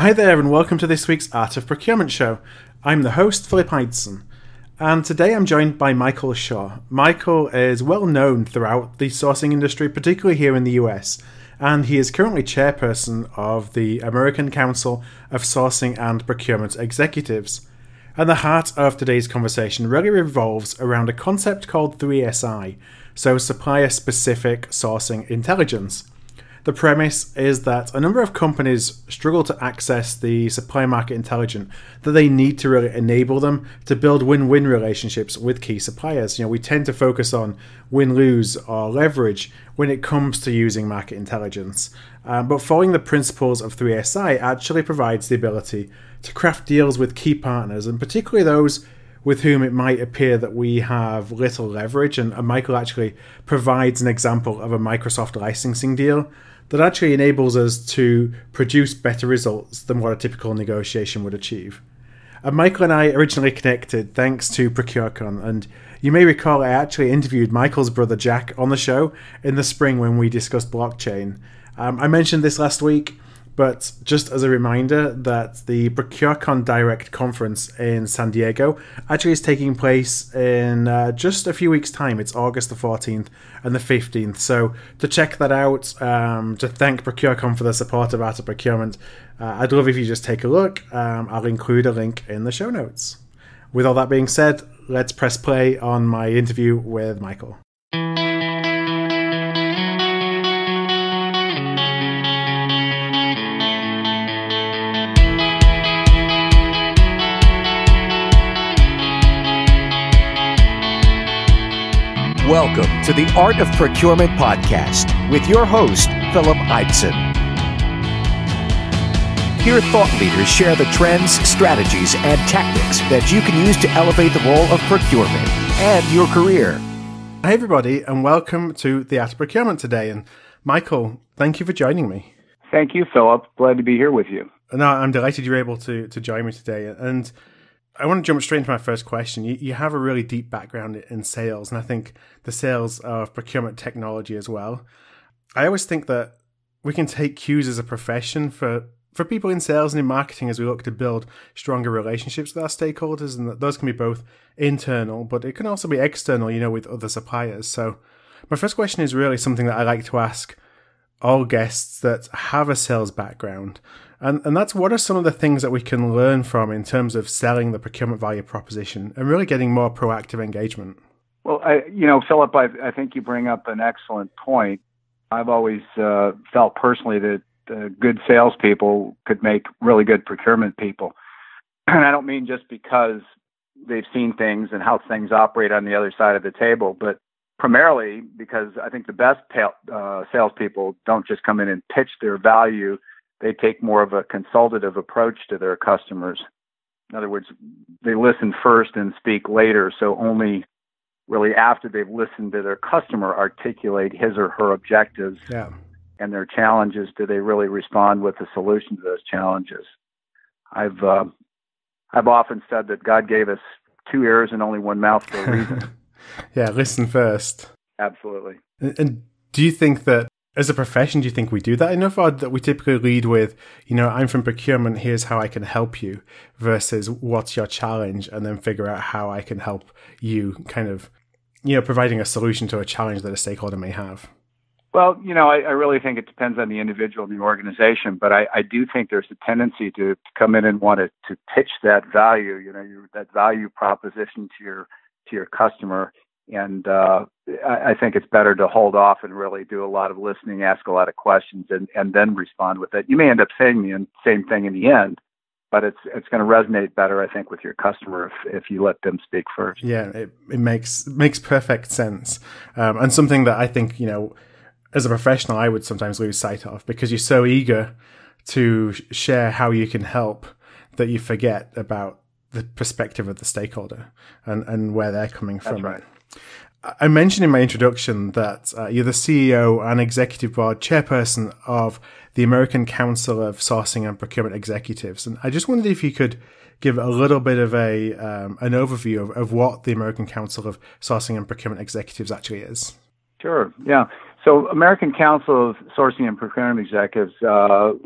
Hi there and welcome to this week's Art of Procurement show. I'm the host, Philip Ideson, and today I'm joined by Michael Shaw. Michael is well known throughout the sourcing industry, particularly here in the US, and he is currently chairperson of the American Council of Sourcing and Procurement Executives. And the heart of today's conversation really revolves around a concept called 3SI, so Supplier Specific Sourcing Intelligence. The premise is that a number of companies struggle to access the supply market intelligence that they need to really enable them to build win-win relationships with key suppliers. We tend to focus on win-lose or leverage when it comes to using market intelligence. But following the principles of 3SI actually provides the ability to craft deals with key partners, and particularly those with whom it might appear that we have little leverage. And Michael actually provides an example of a Microsoft licensing deal that actually enables us to produce better results than what a typical negotiation would achieve. And Michael and I originally connected thanks to Procurement, and you may recall I actually interviewed Michael's brother Jack on the show in the spring when we discussed blockchain. I mentioned this last week, but just as a reminder that the Procurement Direct conference in San Diego actually is taking place in just a few weeks' time. It's August the 14th and the 15th. So to check that out, to thank Procurement for the support of Art of Procurement, I'd love if you just take a look. I'll include a link in the show notes. With all that being said, let's press play on my interview with Michael. Welcome to the Art of Procurement podcast with your host, Philip Ideson. Here, thought leaders share the trends, strategies, and tactics that you can use to elevate the role of procurement and your career. Hi, everybody, and welcome to the Art of Procurement today. And Michael, thank you for joining me. Thank you, Philip. Glad to be here with you. No, I'm delighted you're able to join me today. And I want to jump straight into my first question. You have a really deep background in sales, and I think the sales of procurement technology as well. I always think that we can take cues as a profession for people in sales and in marketing as we look to build stronger relationships with our stakeholders, and that those can be both internal, but it can also be external, with other suppliers. So my first question is really something that I like to ask all guests that have a sales background. And that's, what are some of the things that we can learn from in terms of selling the procurement value proposition and really getting more proactive engagement? Well, Philip, I think you bring up an excellent point. I've always felt personally that good salespeople could make really good procurement people. And I don't mean just because they've seen things and how things operate on the other side of the table, but primarily because I think the best salespeople don't just come in and pitch their value. They take more of a consultative approach to their customers. In other words, they listen first and speak later. So only really after they've listened to their customer articulate his or her objectives and their challenges do they really respond with a solution to those challenges. I've often said that God gave us 2 ears and only 1 mouth for a reason. Yeah, listen first. Absolutely. And do you think that as a profession, do you think we do that enough, or that we typically lead with, I'm from procurement, here's how I can help you, versus what's your challenge, and then figure out how I can help you, kind of, providing a solution to a challenge that a stakeholder may have? Well, I really think it depends on the individual and the organization, but I do think there's a tendency to come in and want to pitch that value, that value proposition to your customer. And I think it's better to hold off and really do a lot of listening, ask a lot of questions, and then respond with it. You may end up saying the same thing in the end, but it's going to resonate better, I think, with your customer if you let them speak first. Yeah, it makes perfect sense. And something that I think, as a professional, I would sometimes lose sight of, because you're so eager to share how you can help that you forget about the perspective of the stakeholder and where they're coming from. That's right. I mentioned in my introduction that you're the CEO and Executive Board Chairperson of the American Council of Sourcing and Procurement Executives. And I just wondered if you could give a little bit of an overview of what the American Council of Sourcing and Procurement Executives actually is. Sure, yeah. So American Council of Sourcing and Procurement Executives,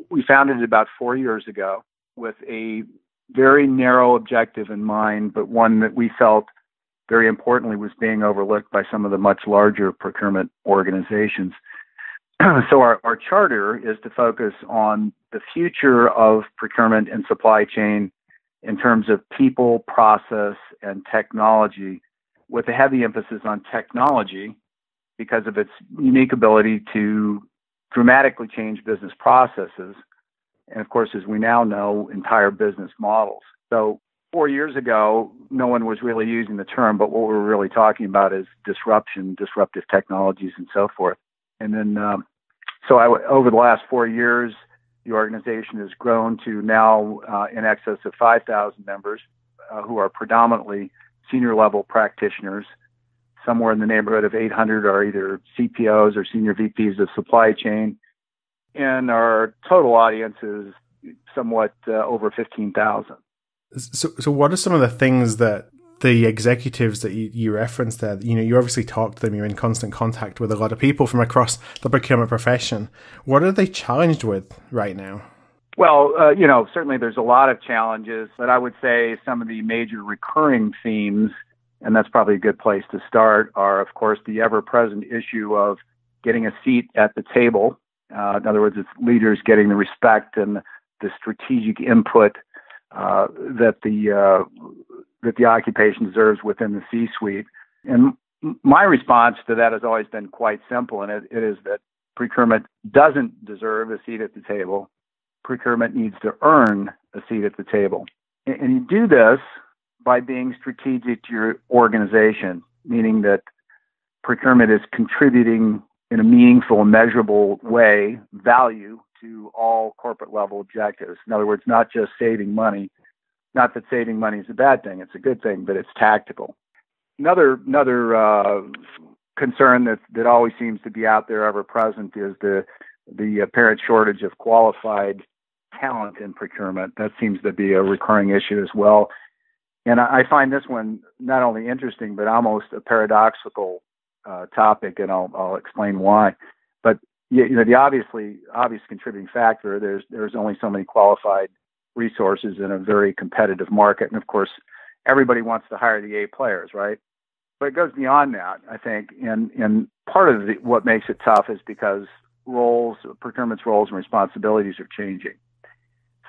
we founded it about 4 years ago with a very narrow objective in mind, but one that we felt very importantly was being overlooked by some of the much larger procurement organizations. So our charter is to focus on the future of procurement and supply chain in terms of people, process, and technology, with a heavy emphasis on technology because of its unique ability to dramatically change business processes. And of course, as we now know, entire business models. So 4 years ago, no one was really using the term, but what we're really talking about is disruption, disruptive technologies, and so forth. And then, over the last 4 years, the organization has grown to now in excess of 5,000 members who are predominantly senior level practitioners. Somewhere in the neighborhood of 800 are either CPOs or senior VPs of supply chain. And our total audience is somewhat over 15,000. So what are some of the things that the executives that you referenced there, you obviously talk to them, you're in constant contact with a lot of people from across the procurement profession. What are they challenged with right now? Well, certainly there's a lot of challenges, but I would say some of the major recurring themes, and that's probably a good place to start, are, of course, the ever-present issue of getting a seat at the table. In other words, it's leaders getting the respect and the strategic input that the occupation deserves within the C-suite. And my response to that has always been quite simple, and it is that procurement doesn't deserve a seat at the table. Procurement needs to earn a seat at the table. And you do this by being strategic to your organization, meaning that procurement is contributing in a meaningful and measurable way value to all corporate level objectives. In other words, not just saving money. Not that saving money is a bad thing, it's a good thing, but it's tactical. Another concern that always seems to be out there, ever present, is the apparent shortage of qualified talent in procurement. That seems to be a recurring issue as well. And I find this one not only interesting, but almost a paradoxical topic, and I'll explain why. But the obvious contributing factor, there's only so many qualified resources in a very competitive market. And of course, everybody wants to hire the A players, right? But it goes beyond that, I think. And part of what makes it tough is because procurement's roles and responsibilities are changing.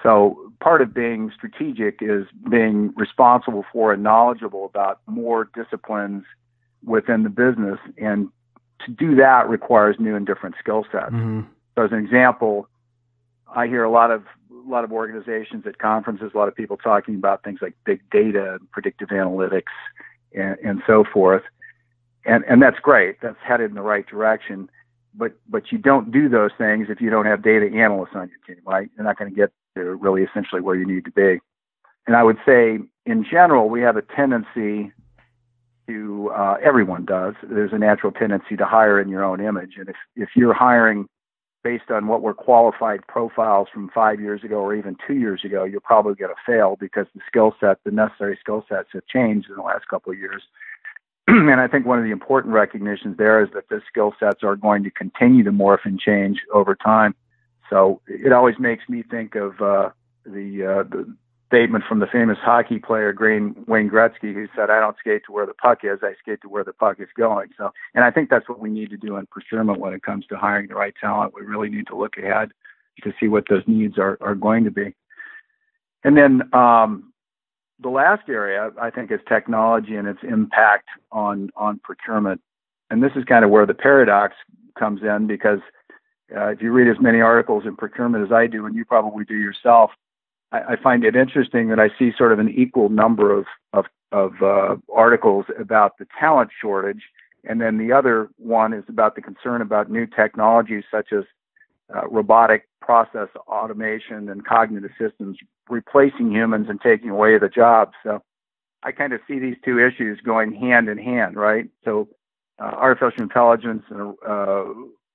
So part of being strategic is being responsible for and knowledgeable about more disciplines within the business. And to do that requires new and different skill sets. Mm-hmm. So as an example, I hear a lot of organizations at conferences, a lot of people talking about things like big data and predictive analytics and so forth. And that's great. That's headed in the right direction. But you don't do those things if you don't have data analysts on your team, right? You're not going to get to really essentially where you need to be. And I would say, in general, we have a tendency to, everyone does, there's a natural tendency to hire in your own image. And if you're hiring based on what were qualified profiles from 5 years ago or even 2 years ago, you're probably going to fail because the necessary skill sets have changed in the last couple of years. And I think one of the important recognitions there is that the skill sets are going to continue to morph and change over time. So it always makes me think of the statement from the famous hockey player Wayne Gretzky, who said, "I don't skate to where the puck is, I skate to where the puck is going." So, and I think that's what we need to do in procurement when it comes to hiring the right talent. We really need to look ahead to see what those needs are going to be. And then the last area, I think, is technology and its impact on procurement. And this is kind of where the paradox comes in, because if you read as many articles in procurement as I do, and you probably do yourself, I find it interesting that I see sort of an equal number of articles about the talent shortage, and then the other one is about the concern about new technologies such as robotic process automation and cognitive systems replacing humans and taking away the jobs. So I kind of see these two issues going hand in hand, right? So artificial intelligence and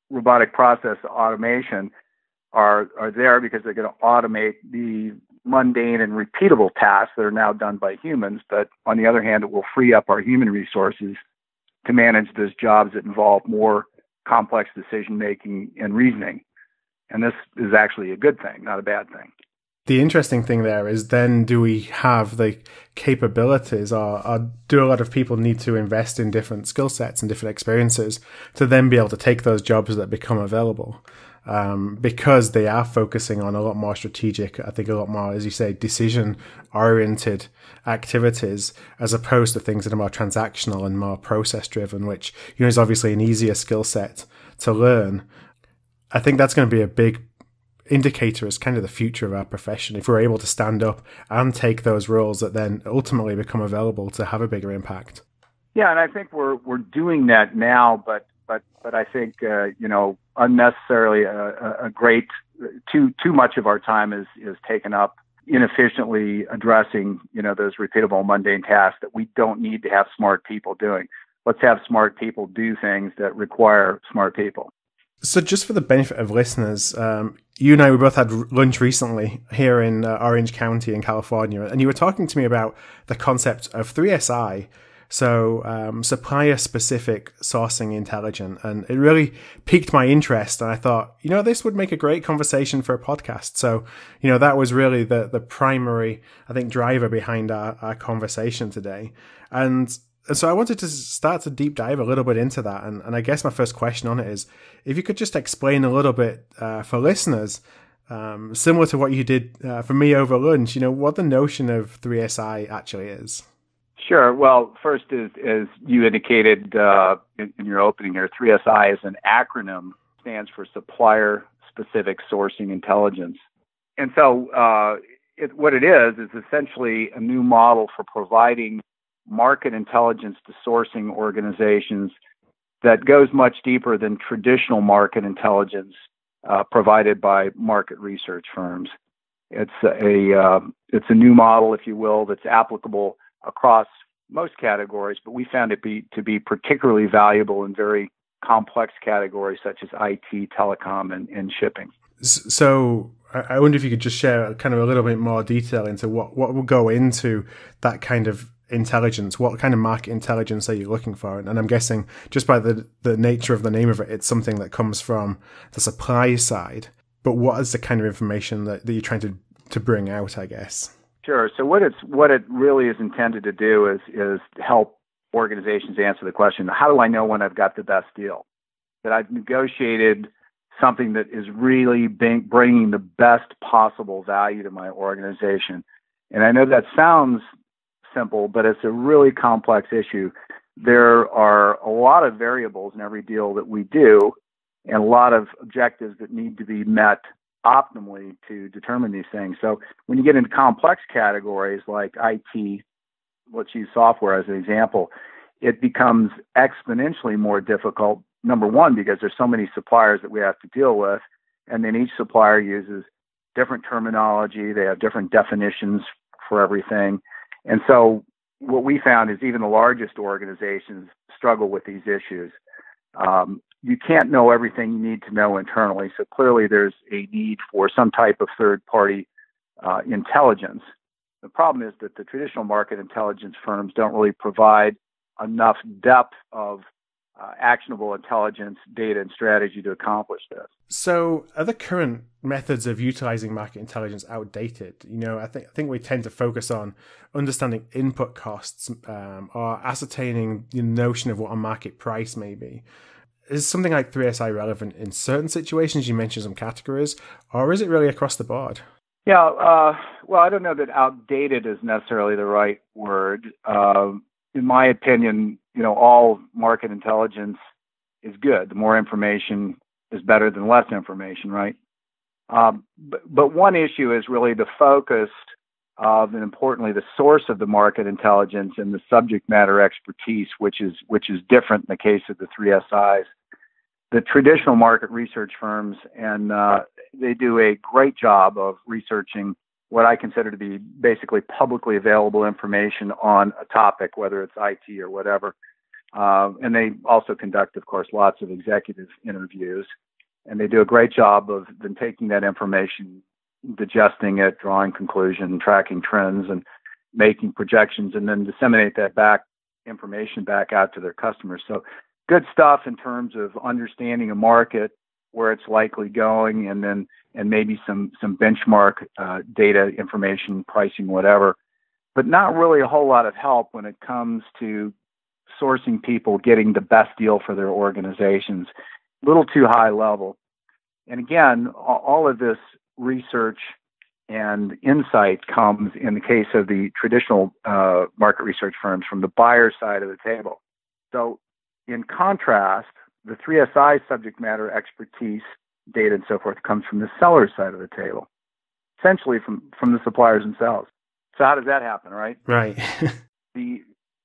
robotic process automation are there because they're going to automate the mundane and repeatable tasks that are now done by humans. But on the other hand, it will free up our human resources to manage those jobs that involve more complex decision making and reasoning. And this is actually a good thing, not a bad thing. The interesting thing there is then do we have the capabilities or do a lot of people need to invest in different skill sets and different experiences to then be able to take those jobs that become available? Because they are focusing on a lot more strategic, I think a lot more, as you say, decision-oriented activities as opposed to things that are more transactional and more process-driven, which is obviously an easier skill set to learn. I think that's going to be a big indicator as kind of the future of our profession, if we're able to stand up and take those roles that then ultimately become available to have a bigger impact. Yeah, and I think we're doing that now, but I think unnecessarily a great too much of our time is taken up inefficiently addressing those repeatable mundane tasks that we don't need to have smart people doing. Let's have smart people do things that require smart people. So just for the benefit of listeners, you and I, we both had lunch recently here in Orange County in California, and you were talking to me about the concept of 3SI, so Supplier Specific Sourcing Intelligence, and it really piqued my interest, and I thought, this would make a great conversation for a podcast. So, that was really the primary, I think, driver behind our conversation today. And so I wanted to start to deep dive a little bit into that. And I guess my first question on it is, if you could just explain a little bit for listeners, similar to what you did for me over lunch, what the notion of 3SI actually is. Sure. Well, first, as you indicated in your opening here, 3SI is an acronym, stands for Supplier Specific Sourcing Intelligence. And so what it is essentially a new model for providing market intelligence to sourcing organizations that goes much deeper than traditional market intelligence provided by market research firms. It's a new model, if you will, that's applicable across most categories, but we found it to be particularly valuable in very complex categories such as IT, telecom, and shipping. So I wonder if you could just share kind of a little bit more detail into what will go into that kind of intelligence. What kind of market intelligence are you looking for? And I'm guessing just by the nature of the name of it, it's something that comes from the supply side. But what is the kind of information that you're trying to bring out, I guess? Sure. So what it really is intended to do is help organizations answer the question, how do I know when I've got the best deal? That I've negotiated something that is really bringing the best possible value to my organization. And I know that sounds simple, but it's a really complex issue. There are a lot of variables in every deal that we do and a lot of objectives that need to be met optimally to determine these things. So when you get into complex categories like IT, let's use software as an example, it becomes exponentially more difficult. Number one, because there's so many suppliers that we have to deal with, and then each supplier uses different terminology. They have different definitions for everything. And so what we found is even the largest organizations struggle with these issues. You can't know everything you need to know internally. So clearly there's a need for some type of third-party intelligence. The problem is that the traditional market intelligence firms don't really provide enough depth of actionable intelligence, data, and strategy to accomplish this. So are the current methods of utilizing market intelligence outdated? I think we tend to focus on understanding input costs or ascertaining the notion of what a market price may be. Is something like 3SI relevant in certain situations? You mentioned some categories, or is it really across the board? Yeah, well, I don't know that outdated is necessarily the right word. In my opinion, all market intelligence is good. The more information is better than less information, right? But one issue is really the focus of, and importantly, the source of the market intelligence and the subject matter expertise, which is different in the case of the 3SIs. The traditional market research firms, and they do a great job of researching what I consider to be basically publicly available information on a topic, whether it's IT or whatever. And they also conduct, of course, lots of executive interviews. And they do a great job of then taking that information, digesting it, drawing conclusions, tracking trends, and making projections, and then disseminate that information back out to their customers. So good stuff in terms of understanding a market, where it's likely going, and maybe some benchmark data, information, pricing, whatever, but not really a whole lot of help when it comes to sourcing people getting the best deal for their organizations. A little too high level. And again, all of this research and insight comes, in the case of the traditional market research firms, from the buyer side of the table. So in contrast, the 3SI subject matter expertise, data and so forth, comes from the seller side of the table, essentially from the suppliers themselves. So how does that happen, right? Right.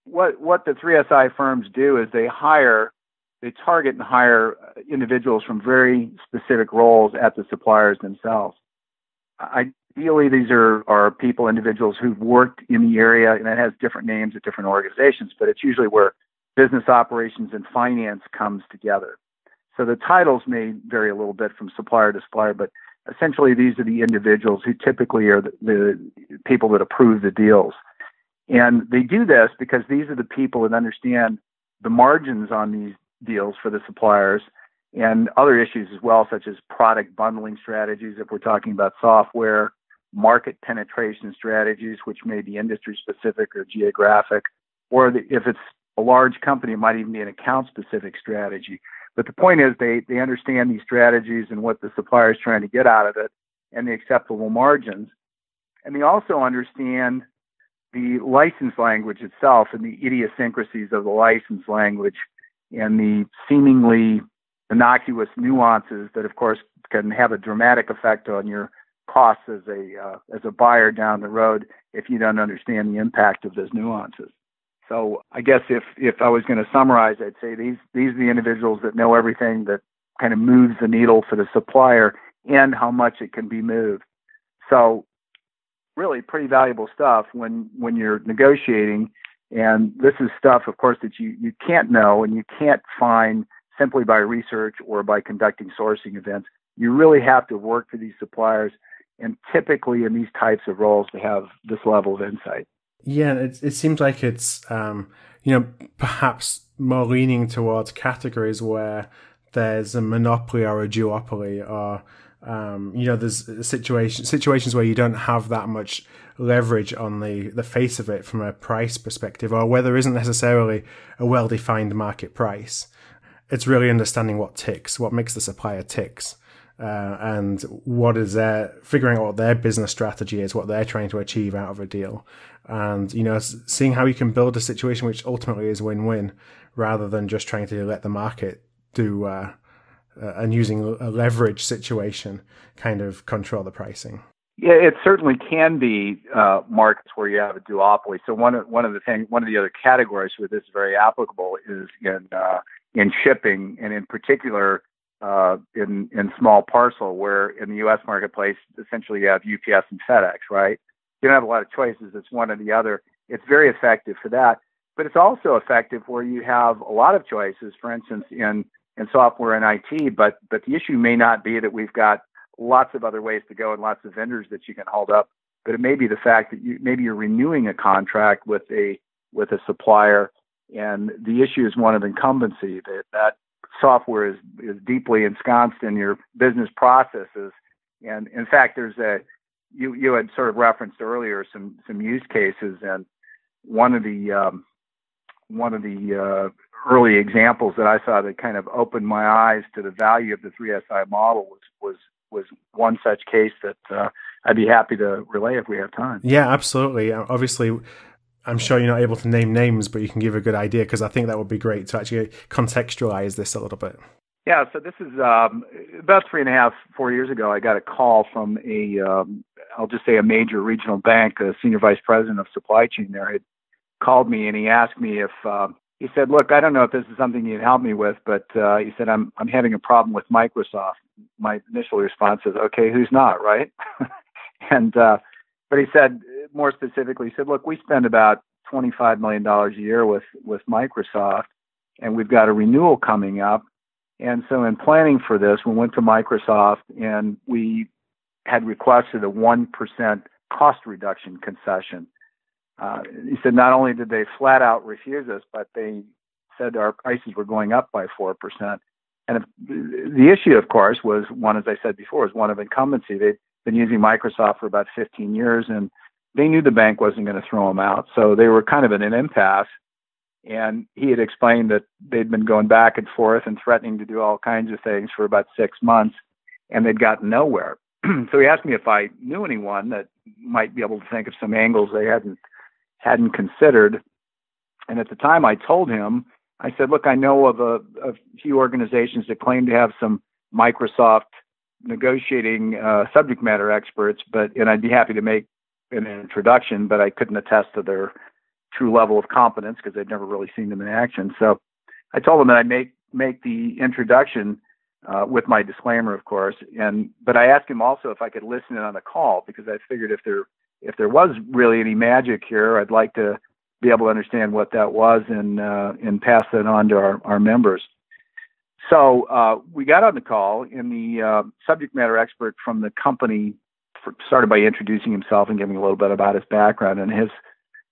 What the 3SI firms do is they target and hire individuals from very specific roles at the suppliers themselves. Ideally, these are individuals who've worked in the area, and it has different names at different organizations, but it's usually where business operations and finance comes together. So the titles may vary a little bit from supplier to supplier, but essentially these are the individuals who typically are the people that approve the deals. And they do this because these are the people that understand the margins on these deals for the suppliers, and other issues as well, such as product bundling strategies, if we're talking about software, market penetration strategies, which may be industry specific or geographic, or if it's a large company, it might even be an account specific strategy. But the point is they understand these strategies and what the supplier is trying to get out of it and the acceptable margins. And they also understand the license language itself and the idiosyncrasies of the license language and the seemingly innocuous nuances that, of course, can have a dramatic effect on your costs as a buyer down the road if you don't understand the impact of those nuances. So I guess if I was going to summarize, I'd say these are the individuals that know everything that kind of moves the needle for the supplier and how much it can be moved. So really pretty valuable stuff when you're negotiating. And this is stuff, of course, that you can't know and you can't find simply by research or by conducting sourcing events. You really have to work for these suppliers, and typically in these types of roles to have this level of insight. Yeah, it seems like it's perhaps more leaning towards categories where there's a monopoly or a duopoly, or there's situations where you don't have that much leverage on the face of it from a price perspective, or where there isn't necessarily a well-defined market price. It's really understanding what makes the supplier ticks, and figuring out what their business strategy is, what they're trying to achieve out of a deal, and seeing how you can build a situation which ultimately is win-win, rather than just trying to let the market do and using a leverage situation kind of control the pricing. Yeah, it certainly can be markets where you have a duopoly. So one of the other categories where this is very applicable is in shipping, and in particular in small parcel, where in the U.S. marketplace essentially you have UPS and FedEx, right? You don't have a lot of choices. It's one or the other. It's very effective for that, but it's also effective where you have a lot of choices. For instance, in software and IT, but the issue may not be that we've got lots of other ways to go and lots of vendors that you can hold up, but it may be the fact that you're renewing a contract with a supplier, and the issue is one of incumbency, that software is deeply ensconced in your business processes. And in fact, you had sort of referenced earlier some use cases, and one of the early examples that I saw that kind of opened my eyes to the value of the 3SI model was one such case that I'd be happy to relay if we have time. Yeah, absolutely. Obviously, I'm sure you're not able to name names, but you can give a good idea, because I think that would be great to actually contextualize this a little bit. Yeah, so this is about 4 years ago. I got a call from I'll just say a major regional bank, a senior vice president of supply chain there, had called me, and he asked me if he said, "Look, I don't know if this is something you'd help me with, but he said I'm having a problem with Microsoft." My initial response is, "Okay, who's not, right?" And but he said more specifically, he said, "Look, we spend about $25 million a year with Microsoft, and we've got a renewal coming up. And so in planning for this, we went to Microsoft and we had requested a 1% cost reduction concession." He said not only did they flat out refuse us, but they said our prices were going up by 4%. And the issue, of course, was one, as I said before, was one of incumbency. They'd been using Microsoft for about 15 years, and they knew the bank wasn't going to throw them out. So they were kind of in an impasse. And he had explained that they'd been going back and forth and threatening to do all kinds of things for about 6 months, and they'd gotten nowhere. So he asked me if I knew anyone that might be able to think of some angles they hadn't considered. And at the time I told him, I said, look, I know of a few organizations that claim to have some Microsoft negotiating subject matter experts, and I'd be happy to make an introduction, but I couldn't attest to their true level of competence because I'd never really seen them in action. So I told them that I'd make the introduction with my disclaimer, of course. But I asked him also if I could listen in on the call, because I figured if there was really any magic here, I'd like to be able to understand what that was and pass that on to our members. So we got on the call, and the subject matter expert from the company started by introducing himself and giving a little bit about his background. In his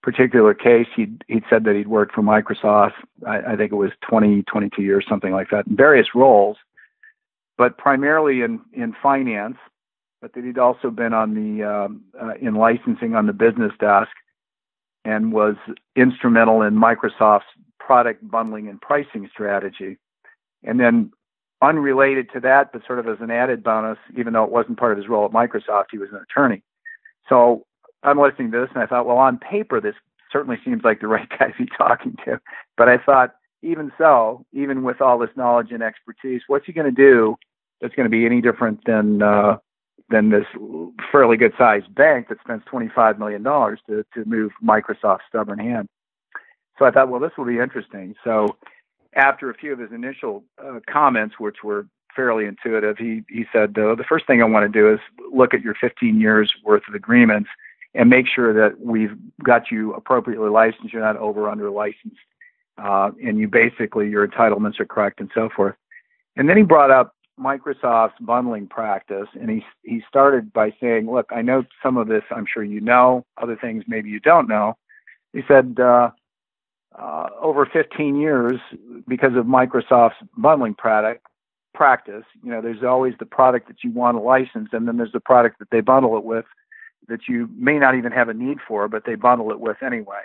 particular case, he'd said that he'd worked for Microsoft, I think it was 22 years, something like that, in various roles, but primarily in finance, but that he'd also been on in licensing on the business desk, and was instrumental in Microsoft's product bundling and pricing strategy. And then unrelated to that, but sort of as an added bonus, even though it wasn't part of his role at Microsoft, he was an attorney. So I'm listening to this, and I thought, well, on paper, this certainly seems like the right guy to be talking to. But I thought, even so, even with all this knowledge and expertise, what's he going to do that's going to be any different than this fairly good-sized bank that spends $25 million to move Microsoft's stubborn hand? So I thought, well, this will be interesting. So after a few of his initial comments, which were fairly intuitive, he said, the first thing I want to do is look at your 15 years worth of agreements and make sure that we've got you appropriately licensed, you're not over under licensed, and your entitlements are correct, and so forth. And then he brought up Microsoft's bundling practice, and he started by saying, look, I know some of this, I'm sure you know, other things maybe you don't know. He said, over 15 years, because of Microsoft's bundling practice, there's always the product that you want to license, and then there's the product that they bundle it with that you may not even have a need for, but they bundle it with anyway.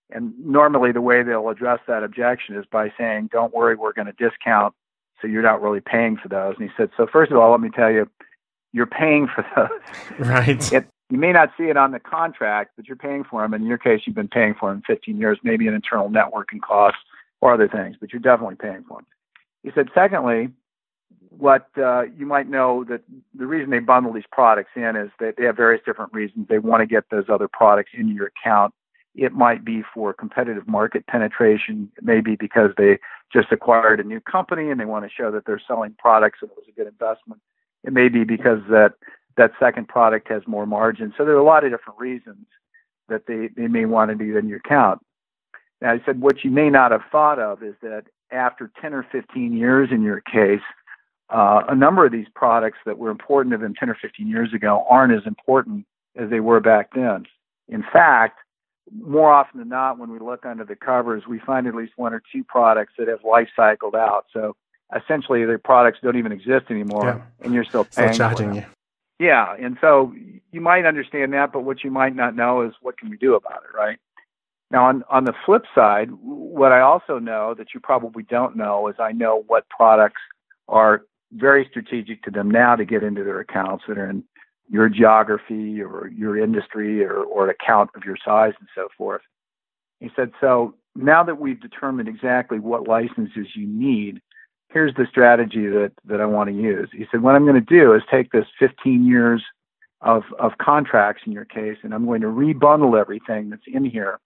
And normally the way they'll address that objection is by saying, don't worry, we're going to discount, so you're not really paying for those. And he said, so first of all, let me tell you, you're paying for those. Right. You may not see it on the contract, but you're paying for them. In your case, you've been paying for them 15 years, maybe an internal networking costs or other things, but you're definitely paying for them. He said, secondly, what you might know, that the reason they bundle these products in is that they have various different reasons. They want to get those other products into your account. It might be for competitive market penetration. It may be because they just acquired a new company and they want to show that they're selling products and it was a good investment. It may be because that second product has more margin. So there are a lot of different reasons that they may want to do in your account. Now, I said, what you may not have thought of is that after 10 or 15 years in your case, a number of these products that were important to them 10 or 15 years ago aren't as important as they were back then. In fact, more often than not, when we look under the covers, we find at least one or two products that have life cycled out. So essentially, the products don't even exist anymore, and you're still paying for them. You. Yeah, and so you might understand that, but what you might not know is what can we do about it, right? Now, on the flip side, what I also know that you probably don't know is I know what products are very strategic to them now to get into their accounts that are in your geography or your industry or an account of your size and so forth. He said, so now that we've determined exactly what licenses you need, here's the strategy that I want to use. He said, what I'm going to do is take this 15 years of contracts in your case, and I'm going to rebundle everything that's in here.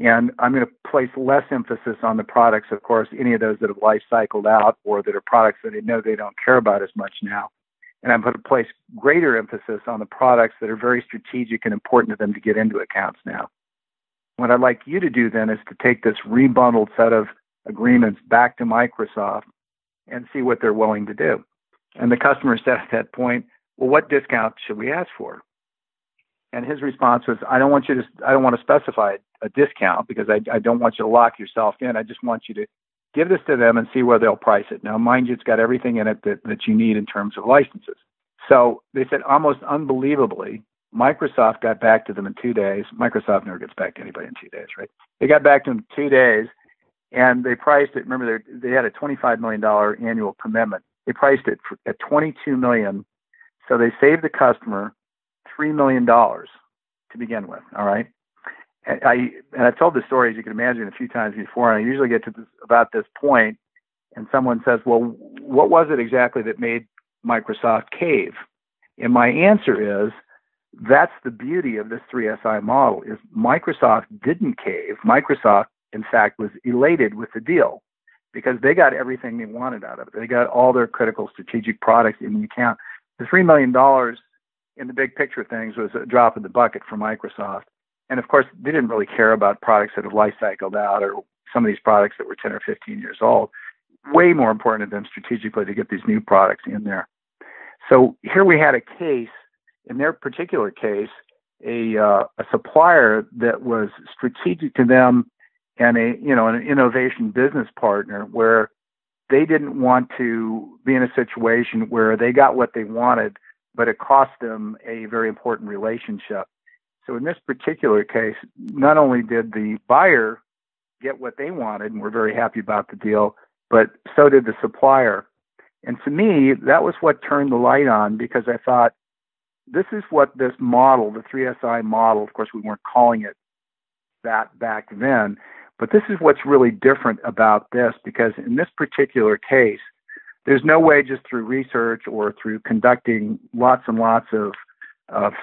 And I'm going to place less emphasis on the products, of course, any of those that have life cycled out or that are products that they know they don't care about as much now. And I'm going to place greater emphasis on the products that are very strategic and important to them to get into accounts now. What I'd like you to do then is to take this rebundled set of agreements back to Microsoft and see what they're willing to do. And the customer said at that point, well, what discount should we ask for? And his response was, I don't want to specify a discount because I don't want you to lock yourself in. I just want you to give this to them and see where they'll price it. Now, mind you, it's got everything in it that you need in terms of licenses. So they said, almost unbelievably, Microsoft got back to them in 2 days. Microsoft never gets back to anybody in 2 days, right? They got back to them in 2 days, and they priced it. Remember, they had a $25 million annual commitment. They priced it at $22 million. So they saved the customer $3 million to begin with, all right? And I've told this story, as you can imagine, a few times before, and I usually get to about this point, and someone says, well, what was it exactly that made Microsoft cave? And my answer is, that's the beauty of this 3SI model, is Microsoft didn't cave. Microsoft, in fact, was elated with the deal because they got everything they wanted out of it. They got all their critical strategic products in the account. The $3 million in the big picture of things was a drop in the bucket for Microsoft. And of course, they didn't really care about products that have life cycled out or some of these products that were 10 or 15 years old. Way more important to them strategically to get these new products in there. So here we had a case, in their particular case, a supplier that was strategic to them and an innovation business partner where they didn't want to be in a situation where they got what they wanted, but it cost them a very important relationship. So in this particular case, not only did the buyer get what they wanted, and we're very happy about the deal, but so did the supplier. And to me, that was what turned the light on, because I thought, this is what this model, the 3SI model, of course, we weren't calling it that back then, but this is what's really different about this, because in this particular case, there's no way just through research or through conducting lots and lots of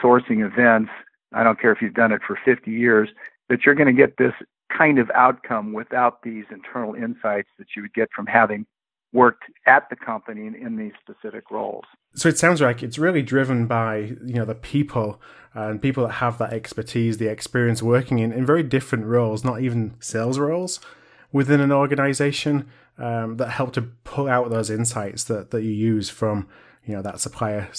sourcing events, I don't care if you've done it for 50 years, that you're going to get this kind of outcome without these internal insights that you would get from having worked at the company in these specific roles. So it sounds like it's really driven by, the people and people that have that expertise, the experience working in very different roles, not even sales roles within an organization, that help to pull out those insights that you use from that supplier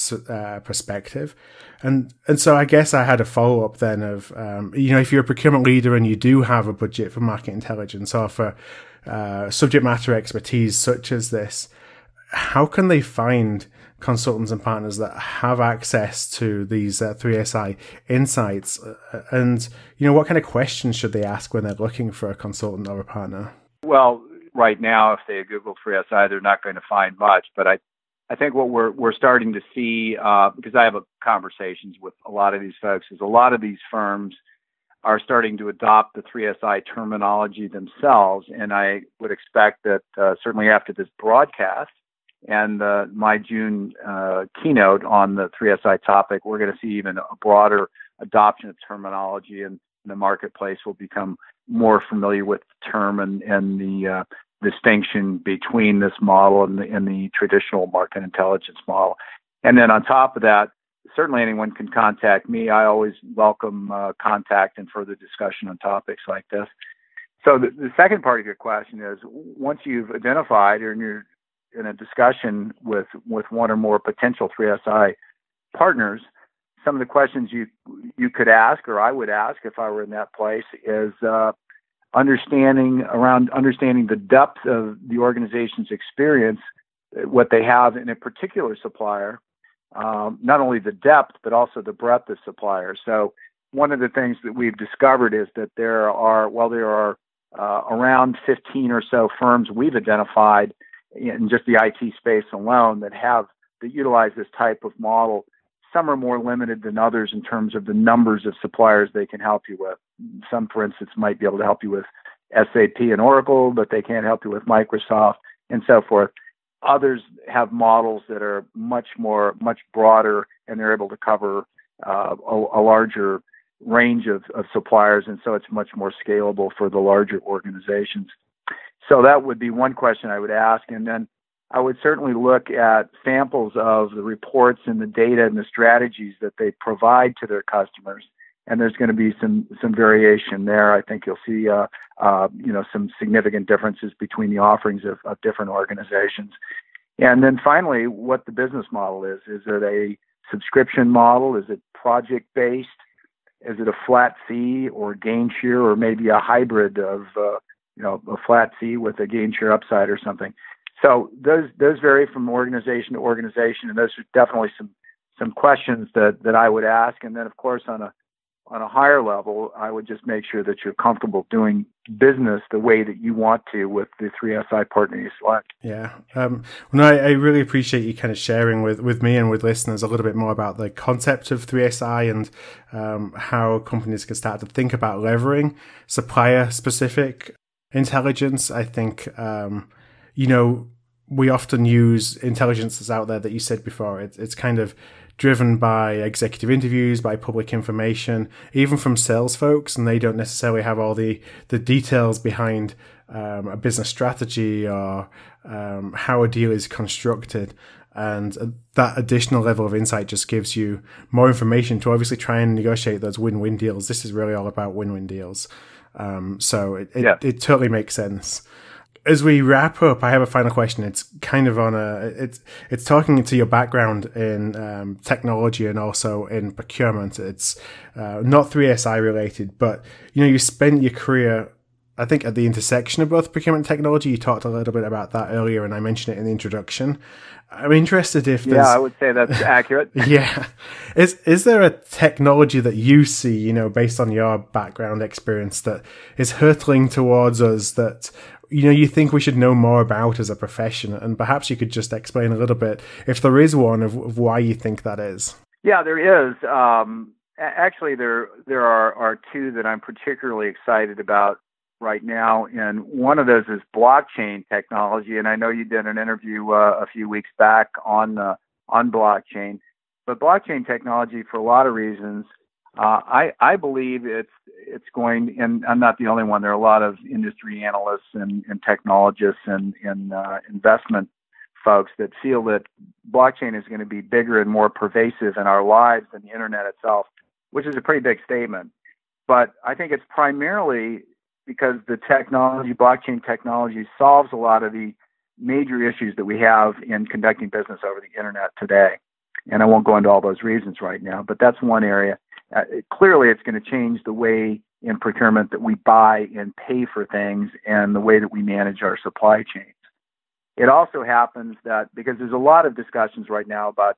perspective. And so I guess I had a follow-up then of, if you're a procurement leader and you do have a budget for market intelligence or for subject matter expertise such as this, how can they find consultants and partners that have access to these 3SI insights? And, what kind of questions should they ask when they're looking for a consultant or a partner? Well, right now, if they Google 3SI, they're not going to find much, but I think what we're starting to see, because I have conversations with a lot of these folks, is a lot of these firms are starting to adopt the 3SI terminology themselves. And I would expect that certainly after this broadcast and my June keynote on the 3SI topic, we're going to see even a broader adoption of terminology, and the marketplace will become more familiar with the term and the distinction between this model and the traditional market intelligence model. And then on top of that, certainly anyone can contact me. I always welcome contact and further discussion on topics like this. So the second part of your question is, once you've identified or you're in a discussion with one or more potential 3SI partners, some of the questions you could ask, or I would ask if I were in that place, is understanding the depth of the organization's experience, what they have in a particular supplier, not only the depth, but also the breadth of suppliers. So one of the things that we've discovered is that there are around 15 or so firms we've identified in just the IT space alone that utilize this type of model. Some are more limited than others in terms of the numbers of suppliers they can help you with. Some, for instance, might be able to help you with SAP and Oracle, but they can't help you with Microsoft and so forth. Others have models that are much broader, and they're able to cover a larger range of suppliers, and so it's much more scalable for the larger organizations. So that would be one question I would ask, and then I would certainly look at samples of the reports and the data and the strategies that they provide to their customers. And there's going to be some variation there. I think you'll see, some significant differences between the offerings of different organizations. And then finally, what the business model is. Is it a subscription model? Is it project-based? Is it a flat fee or gain share, or maybe a hybrid of a flat fee with a gain share upside or something. So those vary from organization to organization, and those are definitely some questions that I would ask. And then, of course, on a higher level, I would just make sure that you're comfortable doing business the way that you want to with the 3SI partner you select. Yeah. I really appreciate you kind of sharing with me and with listeners a little bit more about the concept of 3SI and how companies can start to think about leveraging supplier specific intelligence. I think, we often use intelligence that's out there that you said before. It's kind of driven by executive interviews, by public information, even from sales folks, and they don't necessarily have all the details behind a business strategy or how a deal is constructed. And that additional level of insight just gives you more information to obviously try and negotiate those win-win deals. This is really all about win-win deals. So it totally makes sense. As we wrap up, I have a final question. It's kind of it's talking to your background in technology and also in procurement. It's not 3SI related, but you spent your career, I think, at the intersection of both procurement and technology. You talked a little bit about that earlier, and I mentioned it in the introduction. I'm interested if there's... Yeah, I would say that's accurate. Yeah. Is there a technology that you see, based on your background experience, that is hurtling towards us that you think we should know more about as a profession? And perhaps you could just explain a little bit, if there is one, of why you think that is. Yeah, there is. Actually, there are two that I'm particularly excited about right now, and one of those is blockchain technology. And I know you did an interview a few weeks back on blockchain, but blockchain technology, for a lot of reasons, I believe it's going, and I'm not the only one. There are a lot of industry analysts and technologists and investment folks that feel that blockchain is going to be bigger and more pervasive in our lives than the internet itself, which is a pretty big statement. But I think it's primarily because the blockchain technology, solves a lot of the major issues that we have in conducting business over the internet today. And I won't go into all those reasons right now, but that's one area. Clearly, it's going to change the way in procurement that we buy and pay for things and the way that we manage our supply chains. It also happens that because there's a lot of discussions right now about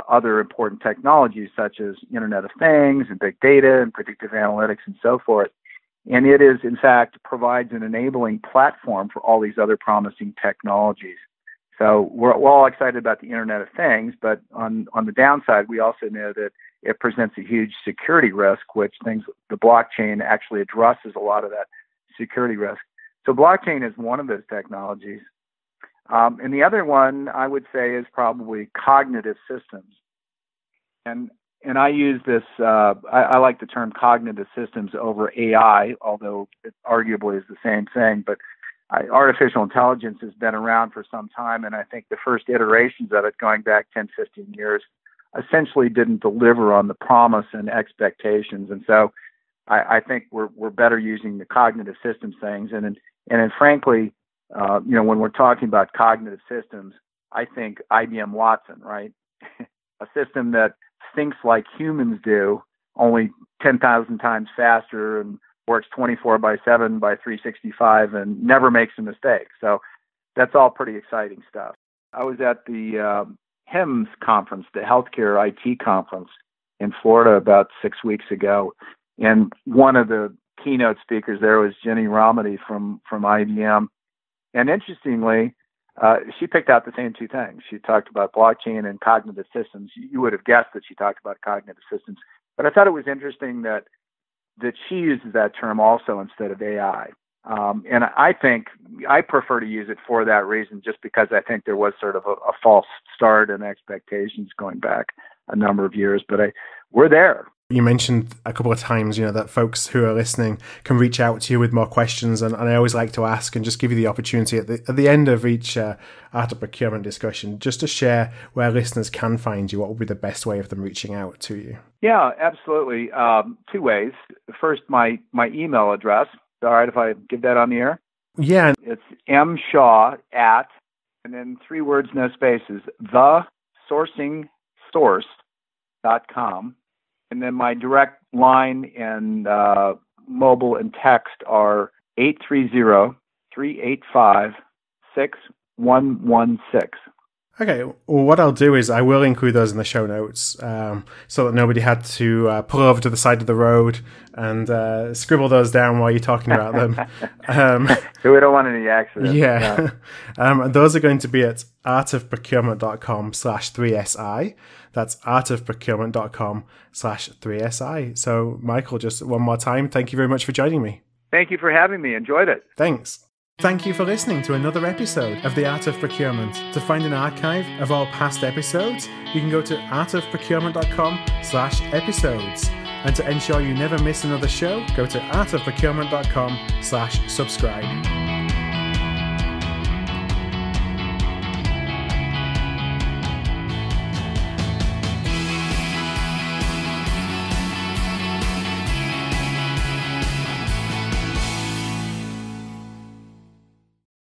other important technologies such as Internet of Things and big data and predictive analytics and so forth. And it is, in fact, provides an enabling platform for all these other promising technologies. So we're all excited about the Internet of Things, but on the downside, we also know that it presents a huge security risk, which the blockchain actually addresses a lot of that security risk. So blockchain is one of those technologies. And the other one I would say is probably cognitive systems. And I use this, I like the term cognitive systems over AI, although it arguably is the same thing. But artificial intelligence has been around for some time, and I think the first iterations of it, going back 10, 15 years, essentially didn't deliver on the promise and expectations. And so I think we're better using the cognitive systems things. And frankly, when we're talking about cognitive systems, I think IBM Watson, right? A system that thinks like humans do, only 10,000 times faster, and works 24/7 by 365 and never makes a mistake. So that's all pretty exciting stuff. I was at the HIMSS conference, the Healthcare IT conference in Florida about 6 weeks ago. And one of the keynote speakers there was Jenny Romedy from IBM. And interestingly, she picked out the same two things. She talked about blockchain and cognitive systems. You would have guessed that she talked about cognitive systems. But I thought it was interesting that she uses that term also instead of AI. And I think I prefer to use it for that reason, just because I think there was sort of a false start and expectations going back a number of years. But we're there. You mentioned a couple of times, that folks who are listening can reach out to you with more questions. And I always like to ask and just give you the opportunity at the end of each Art of Procurement discussion, just to share where listeners can find you. What would be the best way of them reaching out to you? Yeah, absolutely. Two ways. First, my email address. All right, if I give that on the air? Yeah. It's mshaw @ and then 3 words, no spaces, thesourcingsource.com. And then my direct line and mobile and text are 830-888-8255. 385-6116. Okay, well, what I'll do is I will include those in the show notes so that nobody had to pull over to the side of the road and scribble those down while you're talking about them. We don't want any accidents. Yeah. No. Those are going to be at artofprocurement.com/3SI. That's artofprocurement.com/3SI. So, Michael, just one more time, thank you very much for joining me. Thank you for having me. Enjoyed it. Thanks. Thank you for listening to another episode of The Art of Procurement. To find an archive of all past episodes, you can go to artofprocurement.com/episodes. And to ensure you never miss another show, go to artofprocurement.com/subscribe.